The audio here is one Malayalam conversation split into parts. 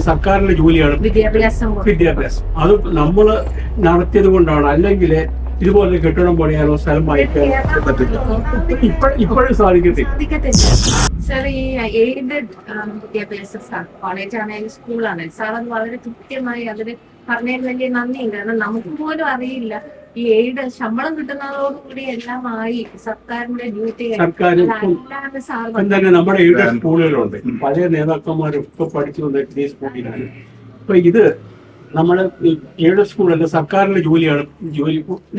സർക്കാരിന്റെ ജോലിയാണ് വിദ്യാഭ്യാസം. അത് നമ്മൾ നടത്തിയത് കൊണ്ടാണ്. അല്ലെങ്കിൽ ഇതുപോലെ കെട്ടിടം പണിയാനോ സ്ഥലം വാങ്ങിക്കാനോ ഇപ്പോഴും സാധിക്കത്തില്ല. സാർ, ഈ എയ്ഡഡ് വിദ്യാഭ്യാസ കോളേജ് ആണെങ്കിലും സ്കൂളാണെങ്കിലും സാർ അത് വളരെ കൃത്യമായി അതിന് പറഞ്ഞതിന് വലിയ നന്ദിയുണ്ട്. കാരണം നമുക്ക് പോലും അറിയില്ല ഈ എയ്ഡ് ശമ്പളം കിട്ടുന്നതോടുകൂടി എല്ലാം ആയി സർക്കാരിന്റെ ഡ്യൂട്ടി. തന്നെ നമ്മുടെ എയ്ഡഡ് സ്കൂളുകളുണ്ട്. പഴയ നേതാക്കന്മാരൊക്കെ പഠിച്ചു വന്നിട്ട് ഈ സ്കൂളിലാണ്. അപ്പൊ ഇത് നമ്മള് എയ്ഡഡ് സ്കൂളല്ല, സർക്കാരിന്റെ ജോലിയാണ്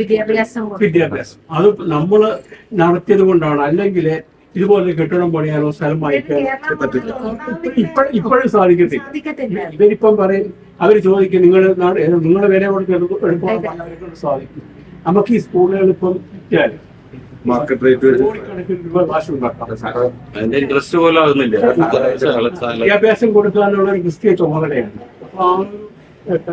വിദ്യാഭ്യാസം. അത് നമ്മൾ നടത്തിയത് കൊണ്ടാണ്. അല്ലെങ്കിൽ ഇതുപോലെ കെട്ടിടം പണിയാനോ സ്ഥലം വാങ്ങിക്കാനോ ഇപ്പോഴും സാധിക്കത്തില്ല. ഇവരിപ്പം പറയും, അവര് ചോദിക്കും നിങ്ങളെ വില കൊടുത്ത് എടുക്കാൻ സാധിക്കും. നമുക്ക് ഈ സ്കൂളുകൾ ഇപ്പം മാർക്കറ്റ് റേറ്റ് വിദ്യാഭ്യാസം കൊടുക്കാനുള്ള ഒരു ക്രിസ്തീയ ചുമതലയാണ്. അപ്പൊ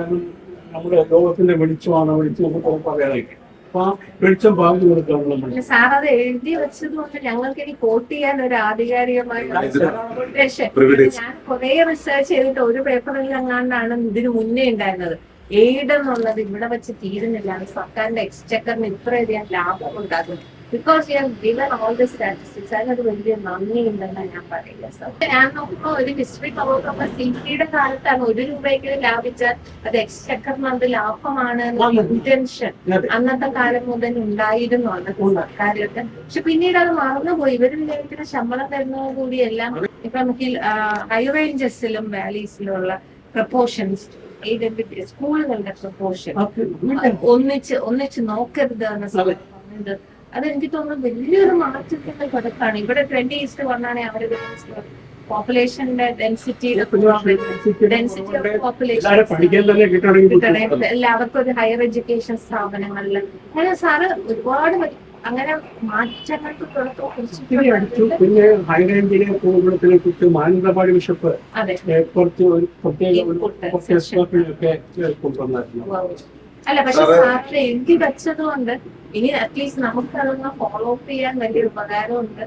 നമ്മുടെ ലോകത്തിന്റെ വെളിച്ചമാണ് നമുക്ക് പറയാനായിട്ട്. അപ്പൊ ആ വെളിച്ചം പറഞ്ഞു കൊടുക്കാനുള്ള സാർ അത് എഴുതി വെച്ചതുകൊണ്ട് ഞങ്ങൾക്ക് ഇനി കോട്ട് ചെയ്യാൻ ഒരു ആധികാരികമായ ഞാൻ കുറെ റിസർച്ച് ചെയ്തിട്ട് ഒരു പേപ്പറിൽ എങ്ങാണ്ടാണ് ഇതിന് മുന്നേ ഉണ്ടായിരുന്നത്. എയ്ഡ് എന്നുള്ളത് ഇവിടെ വെച്ച് തീരുന്നില്ല, സർക്കാരിന്റെ എക്സ്ചക്കറിന് ഇത്രയധികം ലാഭം ഉണ്ടാകും. Because you have given all the statistics. അതിനൊരു വലിയ നന്ദി ഉണ്ടെന്ന് ഞാൻ പറയില്ല സാർ. ഞാൻ നോക്കുമ്പോൾ ഒരു ഹിസ്റ്ററി നോക്കുമ്പോ സിപിയുടെ കാലത്താണ് 1 രൂപയെങ്കിലും ലാഭിച്ചാൽ അത് എക്സ്ചക്കറിനത് ലാഭമാണ് ഇന്റൻഷൻ അന്നത്തെ കാലം മുതൽ ഉണ്ടായിരുന്നു അന്നത്തെ സർക്കാരൊക്കെ. പക്ഷെ പിന്നീട് അത് മറന്നുപോയി. ഇവർ വിചാരിക്കുന്ന ശമ്പളം തരുന്നതോടുകൂടി എല്ലാം ഇപ്പൊ നമുക്ക് ഹൈ റേഞ്ചസിലും വാലീസിലുള്ള പ്രപ്പോർഷൻസ് സ്കൂളുകളുടെ പ്രപ്പോർഷൻ ഒന്നിച്ച് നോക്കരുത് എന്ന പറഞ്ഞത് അതെനിക്ക് തോന്നുന്നു വലിയൊരു മാറ്റത്തിന്റെ തുടക്കമാണ്. ഇവിടെ 20:1 അവരുടെ പോപ്പുലേഷന്റെ ഡെൻസിറ്റി എല്ലാവർക്കും ഒരു ഹയർ എഡ്യൂക്കേഷൻ സ്ഥാപനങ്ങളിൽ അങ്ങനെ സാറ് ഒരുപാട് അങ്ങനെ മാറ്റങ്ങൾക്ക് പിന്നെ ഹൈറേഞ്ചിലെ പ്രോഗ്രാമത്തിനെ കുറിച്ച് മാനന്തവാടി ബിഷപ്പ് കുറച്ച് ഒരു പ്രത്യേക കൊണ്ടുവന്നിട്ടുണ്ട്. അല്ല, പക്ഷെ സാറിന് എഴുതി വെച്ചതുകൊണ്ട് ഇനി അറ്റ്ലീസ്റ്റ് നമുക്ക് അതൊന്ന് ഫോളോ അപ്പ് ചെയ്യാൻ വലിയ ഉപകാരമുണ്ട്.